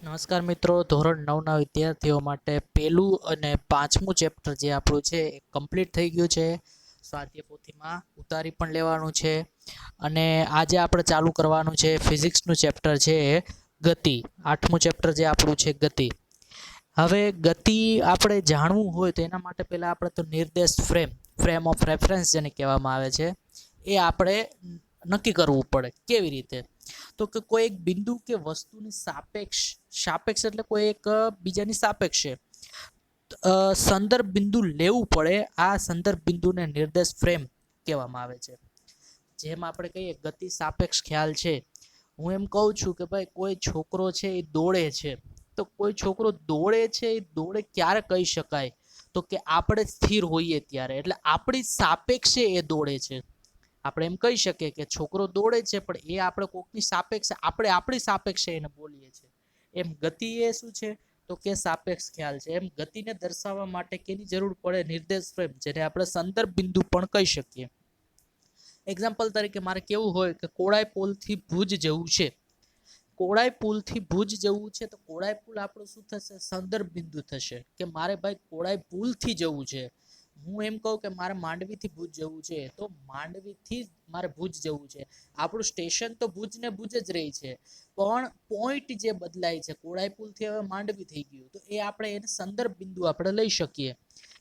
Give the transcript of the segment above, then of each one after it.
નમસ્કાર મિત્રો, ધોરણ 9ના વિદ્યાર્થીઓ માટે પહેલું અને પાંચમું ચેપ્ટર જે આપણું છે એ કમ્પ્લીટ થઈ ગયું છે. સ્વાધ્યાય પોથીમાં ઉતારી પણ લેવાનું છે અને આજે આપણે ચાલુ કરવાનું છે ફિઝિક્સનું ચેપ્ટર છે ગતિ. આઠમું ચેપ્ટર જે આપણું છે ગતિ. હવે ગતિ આપણે જાણવું હોય તો એના માટે પહેલાં આપણે તો નિર્દેશ ફ્રેમ ઓફ રેફરન્સ જેને કહેવામાં આવે છે એ આપણે નક્કી કરવું પડે. કેવી રીતે? તો કે કોઈ એક બિંદુ કે વસ્તુની સાપેક્ષ એટલે કોઈ એક બીજાની સાપેક્ષે સંદર્ભ બિંદુ લેવું પડે. આ સંદર્ભ બિંદુને નિર્દેશ ફ્રેમ કહેવામાં આવે છે. જેમ આપણે કહીએ ગતિ સાપેક્ષ ખ્યાલ છે. હું એમ કહું છું કે ભાઈ કોઈ છોકરો છે એ દોડે છે, તો કોઈ છોકરો દોડે છે એ દોડે ક્યારે કહી શકાય? તો કે આપણે સ્થિર હોઈએ ત્યારે, એટલે આપણી સાપેક્ષે એ દોડે છે. આપણે એમ કહી શકીએ કે છોકરો દોડે છે પણ એ આપણે કોકની સાપેક્ષે આપણે આપણી સાપેક્ષે એને બોલીએ છીએ. એમ ગતિ એ શું છે? તો કે સાપેક્ષ ખ્યાલ છે. એમ ગતિને દર્શાવવા માટે કેની જરૂર પડે? નિર્દેશ ફ્રેમ, જેને આપણે સંદર્ભ બિંદુ પણ કહી શકીએ. એક્ઝામ્પલ તરીકે મારે કેવું હોય કે કોળાઈ પુલથી ભુજ જવું છે. કોળાઈ પુલથી ભુજ જવું છે તો કોળાઈ પુલ આપણું શું થશે? સંદર્ભ બિંદુ થશે કે મારે ભાઈ કોળાઈ પુલથી જવું છે. હું એમ કહું કે મારે માંડવીથી ભુજ જવું છે તો માંડવીથી મારે ભુજ જવું છે. આપણું સ્ટેશન તો ભુજ ને ભુજ જ રહી છે, પણ પોઈન્ટ જે બદલાય છે, કોળાઈ પુલથી હવે માંડવી થઈ ગયું, તો એ આપણે એને સંદર્ભ બિંદુ આપણે લઈ શકીએ.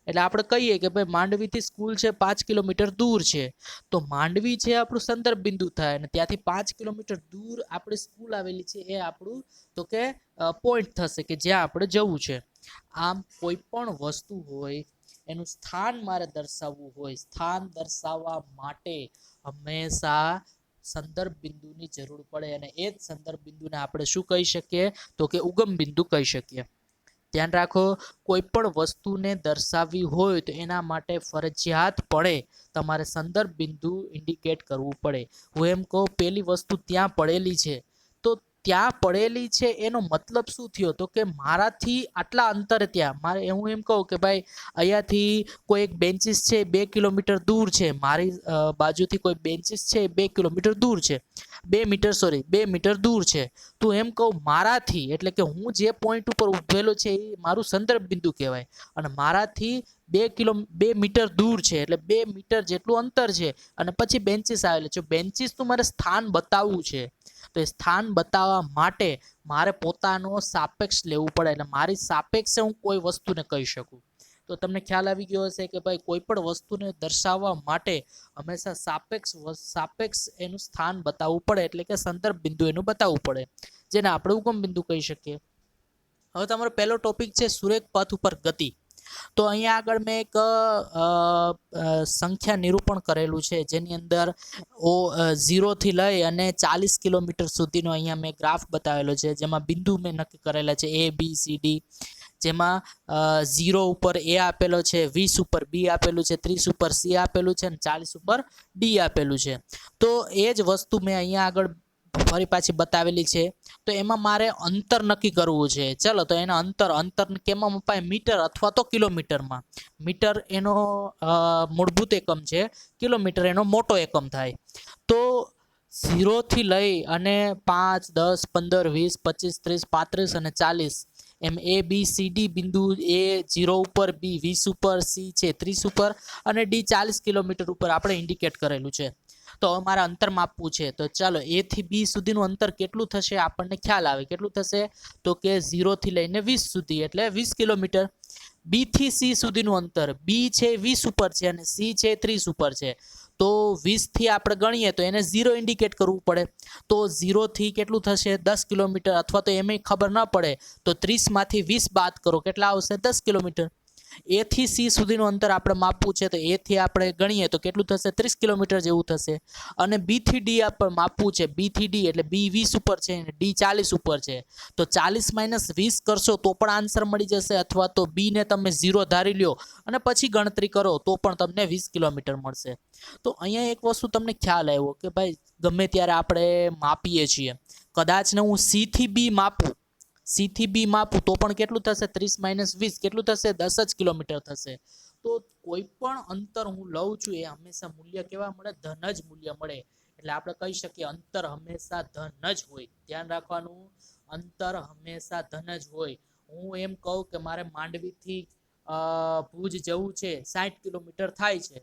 એટલે આપણે કહીએ કે ભાઈ માંડવીથી સ્કૂલ છે 5 કિલોમીટર દૂર છે, તો માંડવી છે આપણું સંદર્ભ બિંદુ થાય અને ત્યાંથી 5 કિલોમીટર દૂર આપણી સ્કૂલ આવેલી છે એ આપણું તો કે પોઈન્ટ થશે કે જ્યાં આપણે જવું છે. આમ કોઈ પણ વસ્તુ હોય એનું સ્થાન મારે દર્શાવવું હોય, સ્થાન દર્શાવવા માટે હંમેશા સંદર્ભ બિંદુની જરૂર પડે અને એ જ સંદર્ભ બિંદુને આપણે શું કહી શકીએ? તો કે ઉગમ બિંદુ કહી શકીએ. ધ્યાન રાખો, કોઈ પણ વસ્તુને દર્શાવવી હોય તો એના માટે ફરજિયાત પડે તમારે સંદર્ભ બિંદુ ઇન્ડિકેટ કરવું પડે. હું એમ કહું પેલી વસ્તુ ત્યાં પડેલી છે, તો ત્યાં પડેલી છે એનો મતલબ શું થયો? તો કે મારાથી આટલા અંતરે ત્યાં મારે હું એમ કહું કે ભાઈ અહીંયાથી કોઈ એક બેન્ચીસ છે 2 કિલોમીટર દૂર છે, મારી બાજુથી કોઈ બેન્ચીસ છે 2 કિલોમીટર દૂર છે, 2 મીટર દૂર છે. તો એમ કહું મારાથી એટલે કે હું જે પોઈન્ટ ઉપર ઉભેલો છે એ મારું સંદર્ભ બિંદુ કહેવાય અને મારાથી 2 મીટર દૂર છે એટલે 2 મીટર જેટલું અંતર છે અને પછી બેન્ચીસ આવેલી છે. બેન્ચીસ નું મારે સ્થાન બતાવવું છે, તો એ સ્થાન બતાવવા માટે મારે પોતાનો સાપેક્ષ લેવું પડે એટલે મારી સાપેક્ષે હું કોઈ વસ્તુને કહી શકું. તો તમને ખ્યાલ આવી ગયો હશે કે ભાઈ કોઈ પણ વસ્તુને દર્શાવવા માટે હંમેશા સાપેક્ષ એનું સ્થાન બતાવવું પડે, એટલે કે સંદર્ભ બિંદુ એનું બતાવવું પડે, જેને આપણે ઉગમ બિંદુ કહી શકીએ. હવે તમારો પહેલો ટોપિક છે સુરેખ પથ ઉપર ગતિ. તો અહીંયા આગળ મેં એક સંખ્યા નિરૂપણ કરેલું છે જેની અંદર 0 થી લઈ અને 40 કિલોમીટર સુધીનો અહીંયા મેં ગ્રાફ બતાવેલો છે, જેમાં બિંદુ મેં નક્કી કરેલા છે ABCD. જેમાં 0 ઉપર A આપેલો છે, 20 ઉપર B આપેલું છે, 30 ઉપર C આપેલું છે અને 40 ઉપર D આપેલું છે. તો એ જ વસ્તુ મેં અહીંયા આગળ ફરી પાછી બતાવેલી છે. તો એમાં મારે અંતર નક્કી કરવું છે. ચલો તો એના અંતર કેમાં મપાય? મીટર અથવા તો કિલોમીટરમાં. મીટર એનો મૂળભૂત એકમ છે, કિલોમીટર એનો મોટો એકમ થાય. તો 0 થી લઈ અને 5, 10, 15, 20, 25, 30, 35 અને 40 એમ ABCD બિંદુ A 0 ઉપર, B 20 ઉપર, C છે 30 ઉપર અને D 40 કિલોમીટર ઉપર આપણે ઇન્ડિકેટ કરેલું છે. તો હવે મારે અંતર માપવું છે, તો ચાલો A થી B સુધીનું અંતર કેટલું થશે આપણને ખ્યાલ આવે. કેટલું થશે? તો કે 0 થી લઈને 20 સુધી એટલે 20 કિલોમીટર. B થી C સુધીનું અંતર, B છે 20 ઉપર છે અને C છે 30 ઉપર છે, તો 20 થી આપણે ગણીએ તો એને 0 ઇન્ડિકેટ કરવું પડે. તો 0 થી કેટલું થશે? 10 કિલોમીટર, અથવા તો એમ ખબર ન પડે તો 30 માંથી 20 બાદ કરો, કેટલા આવશે? 10 કિલોમીટર. A થી C સુધીનું અંતર આપણે માપવું છે, તો A થી આપણે ગણીએ તો કેટલું થશે? 30 કિલોમીટર જેવું થશે. અને B થી D આપણે માપવું છે, B થી D એટલે B 20 ઉપર છે અને D 40 ઉપર છે, તો 40 માઇનસ 20 કરશો તો પણ આન્સર મળી જશે, અથવા તો B ને તમે 0 ધારી લ્યો અને પછી ગણતરી કરો તો પણ તમને 20 કિલોમીટર મળશે. તો અહીંયા એક વસ્તુ તમને ખ્યાલ આવ્યો કે ભાઈ ગમે ત્યારે આપણે માપીએ છીએ, કદાચ ને હું C થી B માપું, C થી B માપું તો પણ કેટલું થશે? 30 માઇનસ 20 કેટલું થશે? 10 જ કિલોમીટર થશે. તો કોઈ પણ અંતર હું લઉં છું એ હંમેશા મૂલ્ય કેવા મળે? ધન જ મૂલ્ય મળે. એટલે આપણે કહી શકીએ અંતર હંમેશા ધન જ હોય. ધ્યાન રાખવાનું, અંતર હંમેશા ધન જ હોય. હું એમ કહું કે મારે માંડવીથી ભુજ જવું છે 60 કિલોમીટર થાય છે,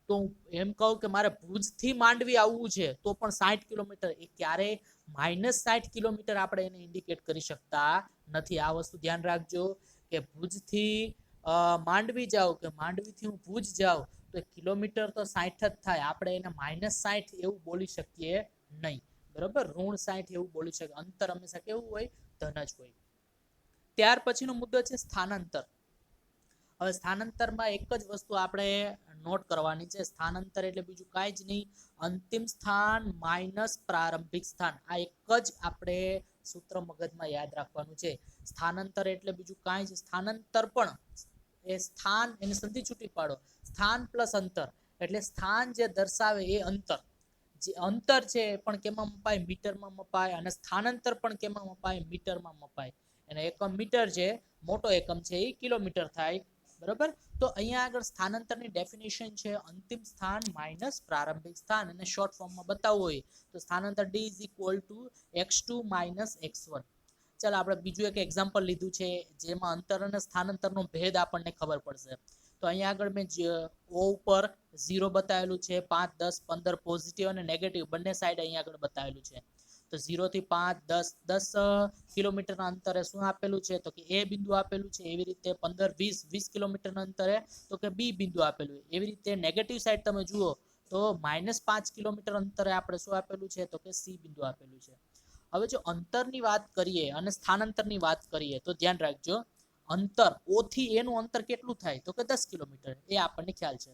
તો હું એમ કહું કે મારે ભુજથી માંડવી આવવું છે તો પણ 60 કિલોમીટર, એ ક્યારે -60 કિલોમીટર આપણે એને ઇન્ડિકેટ કરી શકતા નથી. આ વસ્તુ ધ્યાન રાખજો કે ભુજથી માંડવી જાવ કે માંડવીથી હું ભુજ જાઉં તો કિલોમીટર તો 60 જ થાય, આપણે એને -60 એવું બોલી શકીએ નહીં. બરોબર, -60 એવું બોલી શકીએ. અંતર હંમેશા કેવું હોય? ધન જ હોય. ત્યાર પછીનો મુદ્દો છે સ્થાનાંતર. હવે સ્થાનાંતરમાં એક જ વસ્તુ આપણે નોટ કરવાની છે. સ્થાનાંતર એટલે બીજું કાંઈ જ નહીં, અંતિમ સ્થાન માઇનસ પ્રારંભિક સ્થાન. આ એક જ આપણે સૂત્ર મગજમાં યાદ રાખવાનું છે. સ્થાનાંતર એટલે બીજું કાંઈ જ, સ્થાનાંતર પણ એ સ્થાન, એની સંધિ છૂટી પાડો, સ્થાન પ્લસ અંતર એટલે સ્થાન જે દર્શાવે એ અંતર. જે અંતર છે પણ કેમાં મપાય? મીટરમાં મપાય. અને સ્થાનાંતર પણ કેમાં મપાય? મીટરમાં મપાય. અને એકમ મીટર છે, મોટો એકમ છે, એ કિલોમીટર થાય. બરાબર, તો અહીંયા આગળ સ્થાનાંતરની ડેફિનેશન છે અંતિમ સ્થાન માઇનસ પ્રારંભિક સ્થાન. અને શોર્ટ ફોર્મમાં બતાવવું હોય તો સ્થાનાંતર d is equal to x2 minus x1. ચાલો આપણે બીજું એક એક્ઝામ્પલ લીધું છે જેમાં અંતર અને સ્થાનાંતરનો ભેદ આપણને ખબર પડશે. તો અહીંયા આગળ મેં O ઉપર 0 બતાવેલું છે, 5, 10, 15 પોઝિટિવ અને નેગેટિવ બંને સાઈડ અહીંયા આગળ બતાવેલું છે. તો 0 થી 5, 10 કિલોમીટરના અંતરે શું આપેલું છે? તો કે એ બિંદુ આપેલું છે. એવી રીતે 15, 20 કિલોમીટરના અંતરે તો કે બી બિંદુ આપેલું. એવી રીતે નેગેટિવ સાઈડ તમે જુઓ તો -5 કિલોમીટર અંતરે આપણે શું આપેલું છે? તો કે સી બિંદુ આપેલું છે. હવે જો અંતરની વાત કરીએ અને સ્થાનાંતરની વાત કરીએ તો ધ્યાન રાખજો, અંતર O થી A નું અંતર કેટલું થાય? તો કે 10 કિલોમીટર, એ આપણને ખ્યાલ છે.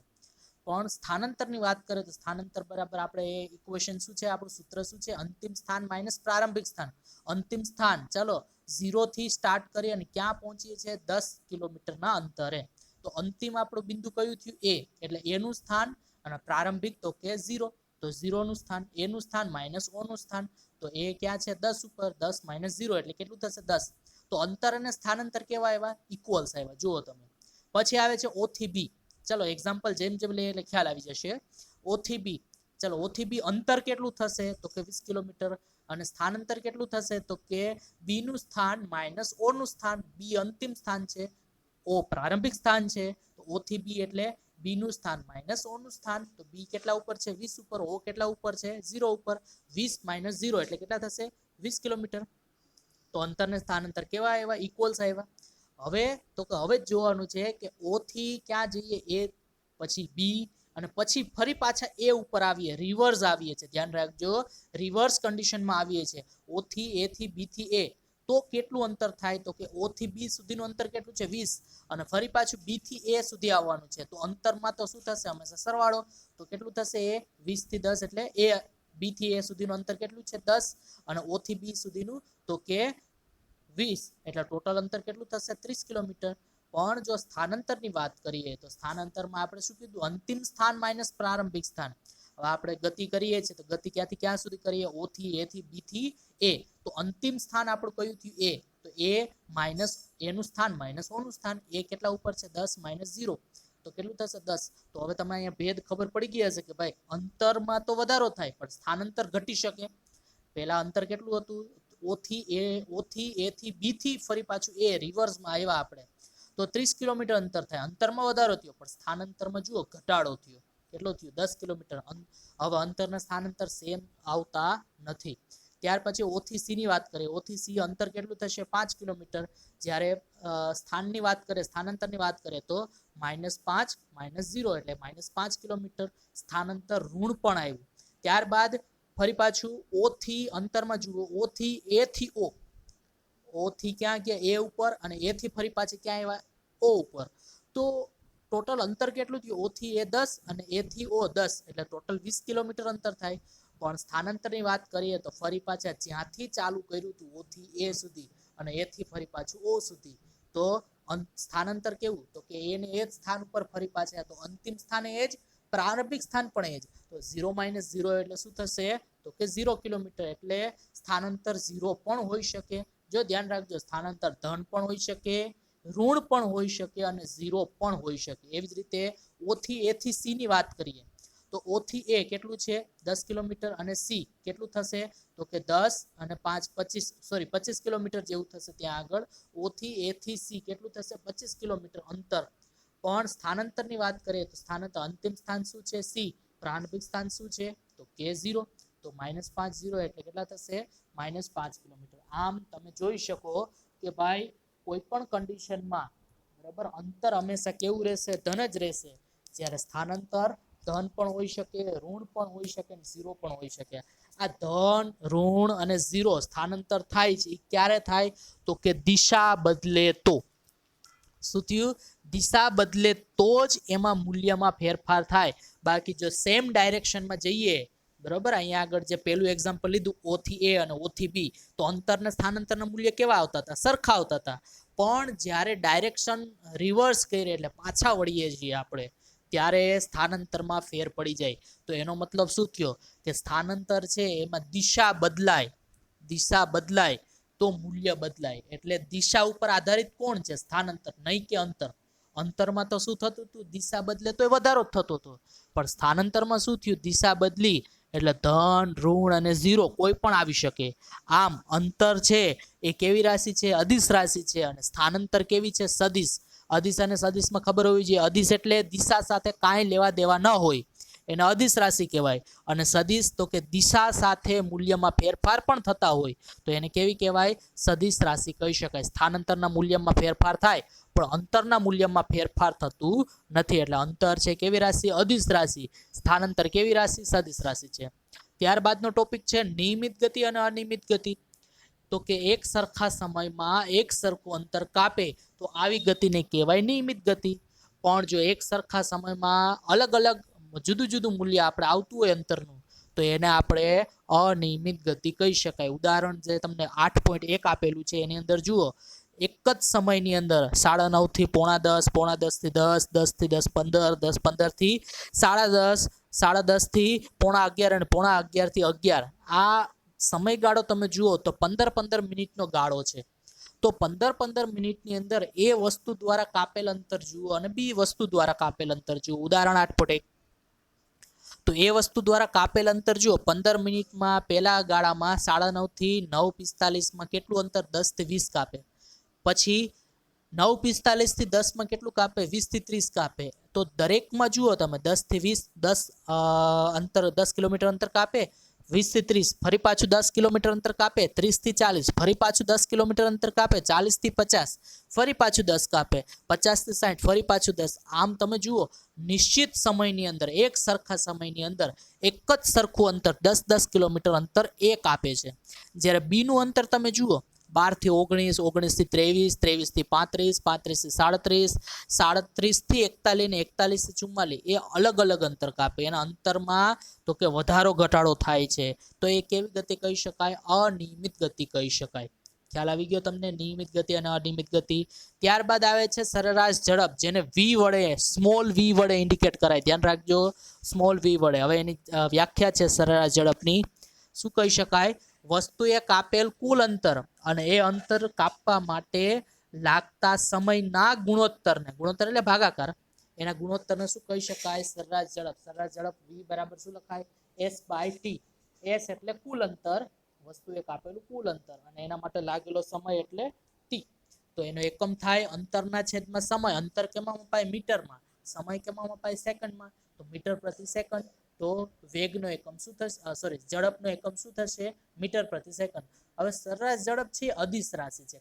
પણ સ્થાનાંતરની વાત કરીએ તો સ્થાનાંતર બરાબર આપણે ઇક્વેશન શું છે? આપણું સૂત્ર શું છે? અંતિમ સ્થાન માઇનસ પ્રારંભિક સ્થાન. અંતિમ સ્થાન ચાલો 0 થી સ્ટાર્ટ કરીએ અને ક્યાં પહોંચીએ છીએ? 10 કિલોમીટરના અંતરે. તો અંતિમ આપણું બિંદુ કયું થયું? A, એટલે A નું સ્થાન, અને પ્રારંભિક તો કે 0, તો 0 નું સ્થાન, A નું સ્થાન માઇનસ O નું સ્થાન. તો એ ક્યાં છે? 10 ઉપર, 10 માઇનસ 0 એટલે કેટલું થશે? 10. તો અંતર અને સ્થાનાંતર કેવા આવ્યા? ઇક્વલ્સ આવ્યા. જુઓ તમે. પછી આવે છે O થી B. ચલો એક્ઝામ્પલ જેમ જેમ લઈએ એટલે ખ્યાલ આવી જશે. O થી B, ચલો O થી B અંતર કેટલું થશે? તો કે 20 કિલોમીટર. અને સ્થાનાંતર કેટલું થશે? તો કે B નું સ્થાન માઇનસ O નું સ્થાન. B અંતિમ સ્થાન છે, O પ્રારંભિક સ્થાન છે. તો O થી B એટલે B નું સ્થાન માઇનસ O નું સ્થાન. તો B કેટલા ઉપર છે? 20 ઉપર. O કેટલા ઉપર છે? 0 ઉપર. 20 માઇનસ 0 એટલે કેટલા થશે? 20 કિલોમીટર. તો અંતર ને સ્થાનાંતર કેવા આવ્યા? ઇક્વલ્સ આવ્યા. હવે તો કે હવે જ જોવાનું છે કે O થી ક્યાં જઈએ? A, પછી B, અને પછી ફરી પાછા A ઉપર આવીએ, રિવર્સ આવીએ છે. ધ્યાન રાખજો, રિવર્સ કન્ડિશનમાં આવીએ છે. O થી A થી B થી A, તો કેટલું અંતર થાય? તો કે O થી B સુધીનું અંતર કેટલું છે? 20. અને ફરી પાછું B થી A સુધી આવવાનું છે. તો અંતરમાં તો શું થશે? હંમેશા સરવાળો. તો કેટલું થશે? એ 20 થી 10 એટલે A, B થી A સુધીનું અંતર કેટલું છે? 10. અને O થી B સુધીનું તો કે 20, એટલે ટોટલ અંતર કેટલું થશે? 30 કિલોમીટર. પણ જો સ્થાનાંતરની વાત કરીએ તો સ્થાનાંતરમાં આપણે શું કીધું? અંતિમ સ્થાન માઇનસ પ્રારંભિક સ્થાન. હવે આપણે ગતિ કરીએ છીએ તો ગતિ ક્યાંથી ક્યાં સુધી કરીએ? O થી A થી B થી A. તો અંતિમ સ્થાન આપણું કયું થયું? A. તો A માઇનસ A નું સ્થાન માઇનસ O નું સ્થાન. A કેટલા ઉપર છે? 10 માઇનસ 0, તો કેટલું થશે? 10. તો હવે તમે અહીંયા ભેદ ખબર પડી ગયા હશે કે ભાઈ અંતરમાં તો વધારો થાય પણ સ્થાનાંતર ઘટી શકે. પહેલા અંતર કેટલું હતું? O થી A થી B થી ફરી પાછું A રિવર્સમાં આવ્યા આપણે તો 30 કિલોમીટર અંતર થાય. અંતરમાં વધારો થયો પણ સ્થાનાંતરમાં જુઓ ઘટાડો થયો. કેટલો થયો? 10 કિલોમીટર. હવે અંતરના સ્થાનાંતર સેમ આવતા નથી. ત્યાર પછી O થી C ની વાત કરીએ. O થી C અંતર કેટલું થશે? 5 કિલોમીટર. જ્યારે સ્થાનની વાત કરીએ, સ્થાનાંતરની વાત કરીએ તો -5 -0 એટલે -5 કિલોમીટર. સ્થાનાંતર ઋણ પણ આવ્યું. ત્યારબાદ ફરી પાછું O થી અંતરમાં જુઓ, O થી A થી O થી ક્યાં ગયા? A ઉપર. અને A થી ફરી પાછી ક્યાં આવ્યા? O ઉપર. તો ટોટલ અંતર કેટલું થયું? O થી A 10 અને A થી O 10 એટલે ટોટલ 20 કિલોમીટર અંતર થાય. પણ સ્થાનાંતરની વાત કરીએ તો ફરી પાછા જ્યાંથી ચાલુ કર્યું હતું O થી A સુધી અને A થી ફરી પાછું O સુધી, તો સ્થાનાંતર કેવું? તો કે A ને એ જ સ્થાન ઉપર ફરી પાછા, તો અંતિમ સ્થાન એ જ, પ્રારંભિક સ્થાન પણ એ જ. તો 0 માઇનસ 0 એટલે શું થશે? તો કે 0 કિલોમીટર. એટલે સ્થાનાંતર 0 પણ હોઈ શકે. જો ધ્યાન રાખજો, સ્થાનાંતર ધન પણ હોઈ શકે, ઋણ પણ હોઈ શકે અને 0 પણ હોઈ શકે. એવી જ રીતે O થી A થી C ની વાત કરીએ તો O થી A કેટલું છે 10 કિલોમીટર અને C કેટલું થશે તો કે 10 અને 5 25 કિલોમીટર જેવું થશે ત્યાં આગળ O થી A થી C કેટલું થશે 25 કિલોમીટર અંતર પણ સ્થાનાંતરની વાત કરીએ તો સ્થાનાંતર અંતિમ સ્થાન શું છે C પ્રારંભિક સ્થાન શું છે તો K0 તો -50 એટલે કેટલા થશે -5 કિલોમીટર આમ તમે જોઈ શકો કે ભાઈ કોઈ પણ કન્ડિશનમાં બરાબર અંતર હંમેશા કેવું રહેશે ધન જ રહેશે જ્યારે સ્થાનાંતર ધન પણ હોઈ શકે ઋણ પણ હોઈ શકે અને ઝીરો પણ હોઈ શકે આ ધન ઋણ અને ઝીરો સ્થાનાંતર થાય છે ક્યારે થાય તો કે દિશા બદલે તો શું થયું દિશા બદલે તો જ એમાં મૂલ્યમાં ફેરફાર થાય બાકી જો સેમ ડાયરેક્શનમાં જઈએ બરાબર અહીંયા આગળ જે પેલું એક્ઝામ્પલ લીધું O થી A અને O થી B તો અંતરને સ્થાનાંતરના મૂલ્ય કેવા આવતા હતા સરખા આવતા હતા પણ જ્યારે ડાયરેક્શન રિવર્સ કરીએ એટલે પાછા વળીએ છીએ આપણે ત્યારે સ્થાનાંતરમાં ફેર પડી જાય તો એનો મતલબ શું થયો કે સ્થાનાંતર છે એમાં દિશા બદલાય તો મૂલ્ય બદલાય એટલે દિશા ઉપર આધારિત કોણ છે સ્થાનાંતર નહીં કે અંતરમાં તો શું થતું હતું દિશા બદલે તો વધારો જ થતો હતો પણ સ્થાનાંતરમાં શું થયું દિશા બદલી એટલે ધન ઋણ અને ઝીરો કોઈ પણ આવી શકે આમ અંતર છે એ કેવી રાશિ છે અદિશ રાશિ છે અને સ્થાનાંતર કેવી છે સદિશ અદિશ અને સદિશમાં ખબર હોવી જોઈએ અદિશ એટલે દિશા સાથે કાંઈ લેવા દેવા ન હોય એને અદિશ રાશિ કહેવાય અને સદિશ તો કે દિશા સાથે મૂલ્યમાં ફેરફાર પણ થતા હોય તો એને કેવી કહેવાય સદિશ રાશિ કહી શકાય સ્થાનાંતરના મૂલ્યમાં ફેરફાર થાય પણ અંતરના મૂલ્યમાં ફેરફાર થતું નથી એટલે અંતર છે કેવી રાશિ અદિશ રાશિ સ્થાનાંતર કેવી રાશિ સદિશ રાશિ છે ત્યારબાદનો ટોપિક છે નિયમિત ગતિ અને અનિયમિત ગતિ તો કે એક સરખા સમયમાં એક સરખું અંતર કાપે તો આવી ગતિને કહેવાય નિયમિત ગતિ પણ જો એક સરખા સમયમાં અલગ અલગ જુદું મૂલ્ય આપણે આવતું હોય અંતરનું તો એને આપણે અનિયમિત ગતિ કહી શકાય ઉદાહરણ જે તમને 8.1 આપેલું છે એની અંદર જુઓ એક જ સમયની અંદર 9:30 થી 9:45 9:45 થી 10 10 થી 10:15 10:15 થી 10:30 10:30 થી 10:45 અને 10:45 થી 11 આ સમયગાળો તમે જુઓ તો 15 મિનિટનો ગાળો છે તો 15 મિનિટની અંદર એ વસ્તુ દ્વારા કાપેલ અંતર જુઓ અને બી વસ્તુ દ્વારા કાપેલ અંતર જુઓ ઉદાહરણ 8.1 તો એ વસ્તુ દ્વારા કાપેલ અંતર જુઓ 15 મિનિટમાં પહેલા ગાળામાં 9:30 થી 9:45 કેટલું અંતર 10 થી 20 કાપે પછી 9:45 થી 10 કેટલું કાપે 20 થી 30 કાપે તો દરેકમાં જુઓ તમે 10 થી 20 અંતર 10 કિલોમીટર અંતર કાપે 20 થી 30 ફરી પાછું 10 કિલોમીટર અંતર કાપે 30 થી 40 ફરી પાછું 10 કિલોમીટર અંતર કાપે 40 થી 50 ફરી પાછું 10 કાપે 50 થી 60 ફરી પાછું 10 આમ તમે જુઓ નિશ્ચિત સમયની અંદર એક સરખા સમયની અંદર એક જ સરખું અંતર 10 કિલોમીટર અંતર એ કાપે છે જ્યારે બી નું અંતર તમે જુઓ 12 થી 19 19 થી 23 23 થી 35 35 થી 37 37 થી 41 ને 41 થી 44 એ અલગ અંતર કાપે એના અંતરમાં તો કે વધારો ઘટાડો થાય છે તો એ કેવી ગતિ કહી શકાય અનિયમિત ગતિ કહી શકાય ખ્યાલ આવી ગયો તમને નિયમિત ગતિ અને અનિયમિત ગતિ ત્યારબાદ આવે છે સરેરાશ ઝડપ જેને વી વડે સ્મોલ વી વડે ઇન્ડિકેટ કરાય ધ્યાન રાખજો સ્મોલ વી વડે હવે એની વ્યાખ્યા છે સરેરાશ ઝડપની શું કહી શકાય વસ્તુએ કાપેલ કુલ અંતર અને એ અંતર કાપવા માટે લાગતા સમયના ગુણોત્તર એટલે ભાગાકાર એના ગુણોત્તરને શું કહી શકાય સરેરાશ ઝડપ v બરાબર શું લખાય s/t s એટલે કુલ અંતર વસ્તુએ કાપેલું કુલ અંતર અને એના માટે લાગેલો સમય એટલે t તો એનો એકમ થાય અંતરના છેદમાં સમય અંતર કેમાં મપાય મીટરમાં સમય કેમાં મપાય સેકન્ડમાં તો મીટર પ્રતિ સેકન્ડ તો વેગનો એકમ શું થશે ઝડપનો એકમ શું થશે મીટર પ્રતિ સેકન્ડ હવે સરેરાશ ઝડપ છે અદિશ રાશિ છે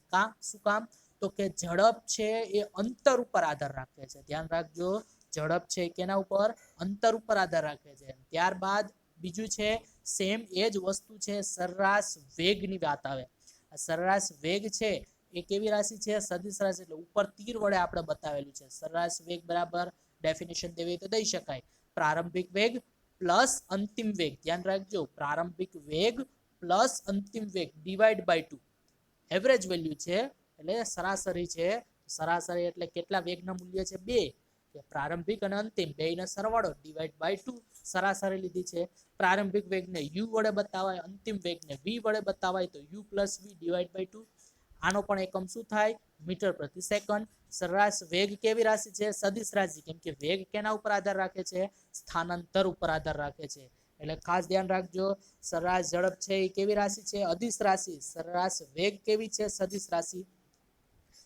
શું કામ તો કે ઝડપ છે એ અંતર ઉપર આધાર રાખે છે ધ્યાન રાખજો ઝડપ છે કેના ઉપર અંતર ઉપર આધાર રાખે છે ત્યારબાદ બીજું છે સેમ એ જ વસ્તુ છે સરેરાશ વેગની વાત આવે સરેરાશ વેગ છે એ કેવી રાશિ છે સદિશ રાશિ એટલે ઉપર તીર વડે આપણે બતાવેલું છે સરેરાશ વેગ બરાબર ડેફિનેશન દેવી તો દઈ શકાય પ્રારંભિક વેગ પ્લસ અંતિમ વેગ ધ્યાન રાખજો પ્રારંભિક વેગ પ્લસ અંતિમ વેગ ડિવાઈડ બાય 2 એવરેજ વેલ્યુ છે એટલે સરાસરી છે સરાસરી એટલે કેટલા વેગના મૂલ્ય છે 2 પ્રારંભિક અને અંતિમ બેયનો સરવાળો ડિવાઈડ બાય 2 સરાસરી લીધી છે પ્રારંભિક વેગને u વડે બતાવાય અંતિમ વેગને v વડે બતાવાય તો u + v ડિવાઈડ બાય 2 આનો પણ એકમ શું થાય? મીટર પ્રતિ સેકન્ડ. સરેરાશ વેગ કેવી રાશિ છે? સદિશ રાશિ. કેમ કે વેગ કેના ઉપર આધાર રાખે છે? સ્થાનાંતર ઉપર આધાર રાખે છે. એટલે ખાસ ધ્યાન રાખજો, સરેરાશ ઝડપ છે એ કેવી રાશિ છે? અદિશ રાશિ. સરેરાશ વેગ કેવી છે? સદિશ રાશિ.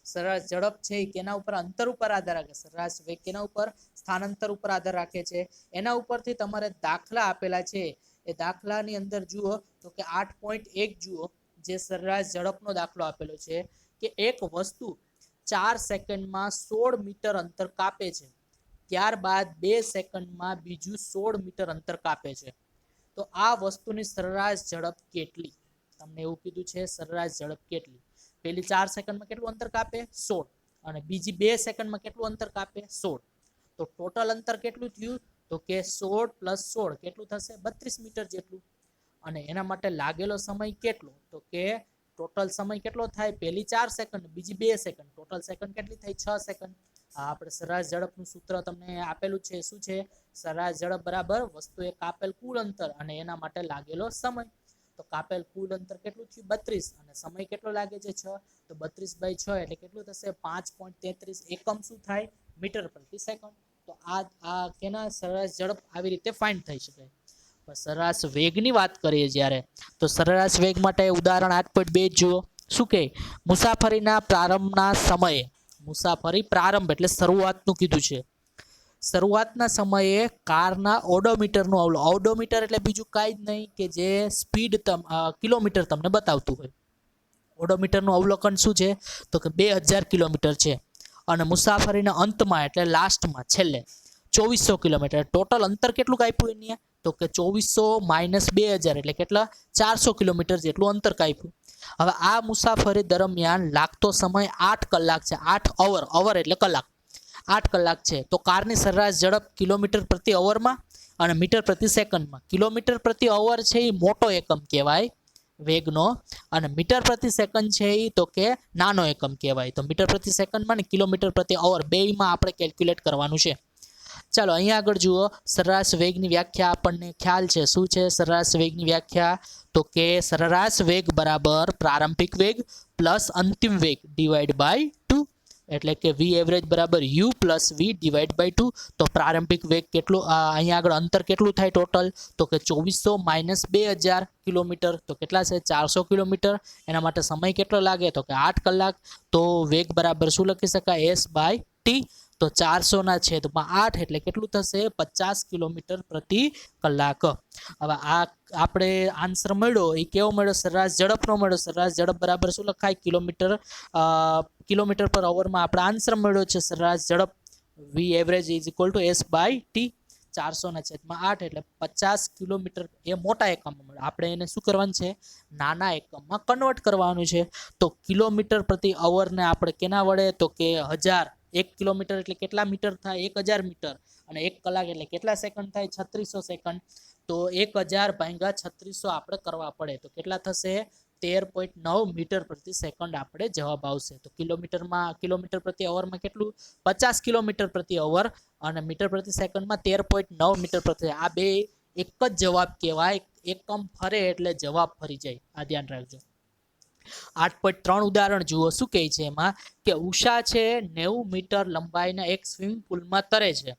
સરેરાશ ઝડપ છે એ કેના ઉપર? અંતર ઉપર આધાર રાખે. સરેરાશ વેગ કેના ઉપર? સ્થાનાંતર ઉપર આધાર રાખે છે. એના ઉપરથી તમારે દાખલા આપેલા છે, એ દાખલાની અંદર જુઓ તો કે 8.1 જુઓ, જે સરેરાશ ઝડપનો દાખલો આપેલો છે કે એક વસ્તુ 4 સેકન્ડમાં 16 મીટર અંતર કાપે છે, ત્યારબાદ 2 સેકન્ડમાં બીજું 16 મીટર અંતર કાપે છે, તો આ વસ્તુની સરેરાશ ઝડપ કેટલી? તમને એવું કીધું છે સરેરાશ ઝડપ કેટલી. પેલી 4 સેકન્ડમાં કેટલું અંતર કાપે? 16. અને બીજી 2 સેકન્ડમાં કેટલું અંતર કાપે? 16. તો ટોટલ અંતર કેટલું થયું? તો કે 16 + 16 કેટલું થશે? 32 મીટર જેટલું. અને એના માટે લાગેલો સમય કેટલો? તો કે ટોટલ સમય કેટલો થાય? પેલી 4 સેકન્ડ, બીજી 2 સેકન્ડ, ટોટલ સેકન્ડ કેટલી થઈ? 6 સેકન્ડ. આપણે સરેરાશ ઝડપનું સૂત્ર તમને આપેલું છે, શું છે? સરેરાશ ઝડપ બરાબર વસ્તુએ કાપેલ કુલ અંતર અને એના માટે લાગેલો સમય. તો કાપેલ કુલ અંતર કેટલું થયું? 32. અને સમય કેટલો લાગે છે? 6. તો 32/6 એટલે કેટલું થશે? 5.33 એકમ શું થાય? મીટર પ્રતિ સેકન્ડ. તો આ કેના સરેરાશ ઝડપ આવી રીતે ફાઇન્ડ થઈ શકે. સરેરાશ વેગની વાત કરીએ જ્યારે, તો સરેરાશ વેગ માટે ઉદાહરણ 8.2 જુઓ. શું કહે? મુસાફરીના પ્રારંભના સમયે, મુસાફરી પ્રારંભ એટલે શરૂઆતનું કીધું છે, શરૂઆતના સમયે કારના ઓડોમીટરનું અવલોકન. ઓડોમીટર એટલે બીજું કાંઈ જ નહીં કે જે સ્પીડ કિલોમીટર તમને બતાવતું હોય. ઓડોમીટરનું અવલોકન શું છે? તો કે 2000 કિલોમીટર છે. અને મુસાફરીના અંતમાં એટલે લાસ્ટમાં છેલ્લે 2400 કિલોમીટર. ટોટલ અંતર કેટલું કાપ્યું એને? તો કે 2400 - 2000 એટલે કેટલા? 400 કિલોમીટર જેટલું અંતર કાપ્યું. હવે આ મુસાફરી દરમિયાન લાગતો સમય 8 કલાક છે. 8 અવર, અવર એટલે કલાક, 8 કલાક છે. તો કારની સરેરાશ ઝડપ કિલોમીટર પ્રતિ અવરમાં અને મીટર પ્રતિ સેકન્ડમાં. કિલોમીટર પ્રતિ અવર છે એ મોટો એકમ કહેવાય વેગનો, અને મીટર પ્રતિ સેકન્ડ છે એ તો કે નાનો એકમ કહેવાય. તો મીટર પ્રતિ સેકન્ડમાં ને કિલોમીટર પ્રતિ અવર બેયમાં આપણે કેલ્ક્યુલેટ કરવાનું છે. ચાલો અહીંયા આગળ જુઓ, સરેરાશ વેગની વ્યાખ્યા આપણને ખ્યાલ છે. શું છે સરેરાશ વેગની વ્યાખ્યા? તો કે સરેરાશ વેગ બરાબર પ્રારંભિક વેગ પ્લસ અંતિમ વેગ ડિવાઈડ બાય 2. એટલે કે v એવરેજ બરાબર u + v ડિવાઈડ બાય 2. તો પ્રારંભિક વેગ કેટલું? અહીંયા આગળ અંતર કેટલું થાય ટોટલ? તો કે 2400 - 2000 કિલોમીટર. તો કેટલા છે? 400 કિલોમીટર. એના માટે સમય કેટલો લાગે? તો કે 8 કલાક. તો વેગ બરાબર શું લખી શકાય? s/t. તો 400/8 એટલે કેટલું થશે? 50 કિલોમીટર પ્રતિ કલાક. હવે આ આપણે આન્સર મળ્યો એ કેવો મળ્યો? સરેરાશ ઝડપનો મળ્યો. સરેરાશ ઝડપ બરાબર શું લખાય? કિલોમીટર પર અવરમાં આપણે આન્સર મળ્યો છે સરેરાશ ઝડપ. v average = s/t. 400/8 એટલે 50 કિલોમીટર. એ મોટા એકમમાં મળે. આપણે એને શું કરવાનું છે? નાના એકમમાં કન્વર્ટ કરવાનું છે. તો કિલોમીટર પ્રતિ અવરને આપણે કેના વડે? તો કે 1000. 1 કિલોમીટર એટલે કેટલા મીટર થાય? 1000 મીટર. અને 1 કલાક એટલે કેટલા સેકન્ડ થાય? 3600 સેકન્ડ. તો 1000 / 3600 આપણે કરવા પડે. તો કેટલા થશે? 13.9 મીટર પ્રતિ સેકન્ડ આપણે જવાબ આવશે. તો કિલોમીટર પ્રતિ અવરમાં કેટલું? 50 કિલોમીટર પ્રતિ અવર. અને મીટર પ્રતિ સેકન્ડમાં 13.9 મીટર પ્રતિ. આ બે એક જ જવાબ કહેવાય. એકમ ફરે એટલે જવાબ ફરી જાય. આ ધ્યાન રાખજો. 8.3 ઉદાહરણ જુઓ. શું કહે છે એમાં? કે ઉષા છે 90 મીટર લંબાઈના એક સ્વિમિંગ પુલમાં તરે છે,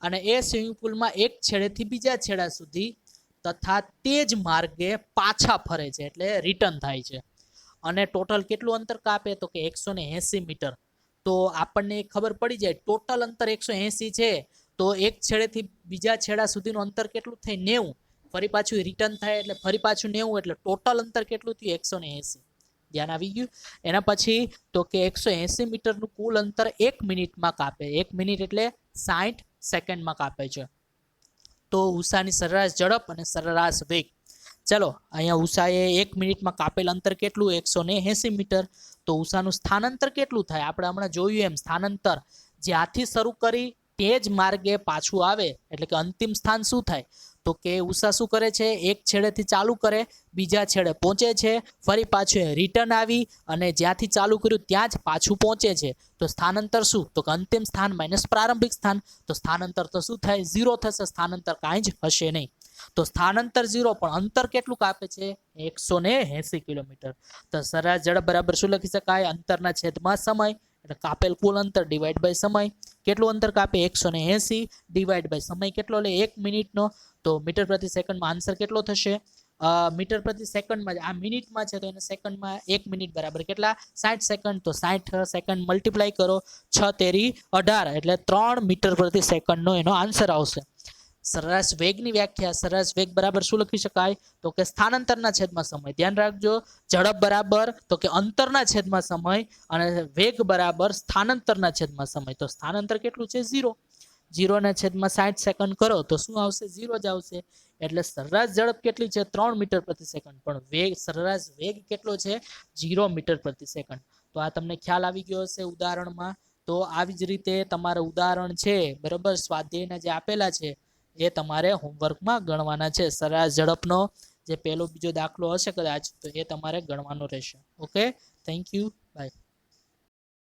અને એ સ્વિમિંગ પુલમાં એક છેડેથી બીજા છેડા સુધી તથા તે જ માર્ગે પાછા ફરે છે, એટલે રિટર્ન થાય છે. અને ટોટલ કેટલું અંતર કાપે? તો કે 180 મીટર. તો આપણને ખબર પડી જાય ટોટલ અંતર 180 છે. તો એક છેડેથી બીજા છેડા સુધીનું અંતર કેટલું થાય? 90. ફરી પાછું રિટર્ન થાય એટલે ફરી પાછું 90. એટલે ટોટલ અંતર કેટલું થયું? 180. ધ્યાન આવી ગયું? એના પછી તો કે 180 મીટરનું કુલ અંતર 1 મિનિટમાં કાપે. 1 મિનિટ એટલે 60 સેકન્ડમાં કાપે છે. તો ઉષાની સરેરાશ ઝડપ અને સરેરાશ વેગ. ચલો, અહીંયા ઉષાએ 1 મિનિટમાં કાપેલ અંતર કેટલું? 180 મીટર. તો ઉષાનું સ્થાનાંતર કેટલું થાય? આપણે હમણાં જોયું એમ સ્થાનાંતર જ્યાંથી શરૂ કરી તે જ માર્ગે પાછું આવે એટલે કે અંતિમ સ્થાન શું થાય? તો કે ઉષા શું કરે છે? એક છેડેથી ચાલુ કરે, બીજા છેડે પહોંચે છે, ફરી પાછું રિટર્ન આવી અને જ્યાંથી ચાલુ કર્યું ત્યાં જ પાછું પહોંચે છે. તો સ્થાનાંતર શું? તો કે અંતિમ સ્થાન - પ્રારંભિક સ્થાન. તો સ્થાનાંતર તો શું થાય? 0 થશે. સ્થાનાંતર કાંઈ જ હશે નહીં. તો સ્થાનાંતર 0 પણ અંતર કેટલું કાપે છે 180 કિલોમીટર. તો સરેરાશ ઝડપ બરાબર શું લખી શકાય અંતરના છેદમાં સમય એટલે કાપેલ કુલ અંતર ડિવાઈડ બાય સમય. કેટલું અંતર કાપે 180 ડિવાઈડ બાય સમય કેટલો લે 1 મિનિટનો. તો મીટર પ્રતિ સેકન્ડમાં આન્સર કેટલો થશે મીટર પ્રતિ સેકન્ડમાં આ મિનિટમાં છે તો એને સેકન્ડમાં 1 મિનિટ બરાબર કેટલા 60 સેકન્ડ. તો 60 સેકન્ડ મલ્ટીપ્લાય કરો 6 તેરી 18 એટલે 3 મીટર પ્રતિ સેકન્ડનો એનો આન્સર આવશે. સરેરાશ વેગની વ્યાખ્યા સરેરાશ વેગ બરાબર શું લખી શકાય તો કે સ્થાનાંતરના છેદમાં સમય. ધ્યાન રાખજો ઝડપ બરાબર તો કે અંતરના છેદમાં સમય અને વેગ બરાબર સ્થાનાંતરના છેદમાં સમય. તો સ્થાનાંતર કેટલું છે 0. 0 ના છેદમાં 60 સેકન્ડ કરો તો શું આવશે 0 જ આવશે. એટલે સરેરાશ ઝડપ કેટલી છે 3 મીટર પ્રતિ સેકન્ડ પણ વેગ સરેરાશ વેગ કેટલો છે 0 મીટર પ્રતિ સેકન્ડ. તો આ તમને ખ્યાલ આવી ગયો હશે ઉદાહરણમાં. તો આવી જ રીતે તમારે ઉદાહરણ છે બરાબર સ્વાધ્યાયના જે આપેલા છે એ તમારે હોમવર્કમાં ગણવાના છે. સરેરાશ ઝડપનો જે પહેલો બીજો દાખલો હશે કદાચ તો એ તમારે ગણવાનો રહેશે. Okay thank you by.